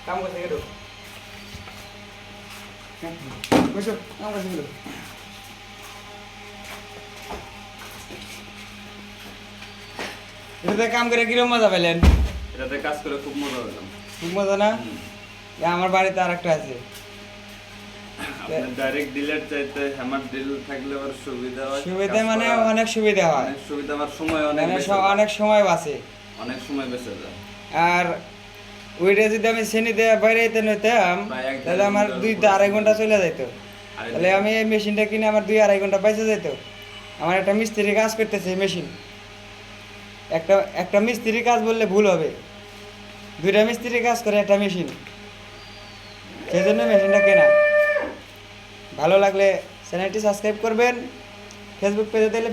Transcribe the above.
কাম করতে গেল বসো কাম করতে গেল এটাতে কাম করে কিরকম মজা পেলেন? এটাতে কাজ করে খুব মজা পেলাম। খুব মজা না? আমার বাড়িতে আর একটা আছে। আপনার ডাইরেক্ট ডিলের চাইতে হ্যামার ডিল থাকলে আবার সুবিধা হয়। সুবিধা মানে অনেক সুবিধা হয়, অনেক সুবিধা, আবার সময় অনেক মানে বেঁচে যায়। অনেক সময় বাঁচে। অনেক সময় বেঁচে যায়। আর ওইটা যদি আমি শ্রেণীতে বাইরে নিতাম প্রায় এক তাহলে আমার দেড় 2-2.5 ঘন্টা চলে যেত। আর তাহলে আমি এই মেশিনটা কিনে আমার 2-2.5 ঘন্টা বেঁচে যেত। আমার একটা মিস্ত্রি কাজ করতেছে মেশিন, একটা একটা মিস্ত্রি কাজ বললে ভুল হবে, 2টা মিস্ত্রি কাজ করে একটা মেশিন, সেই জন্য মেশিনটা কেনা। ভালো লাগলে চ্যানেলটি সাবস্ক্রাইব করবেন, ফেসবুক পেজে দিলে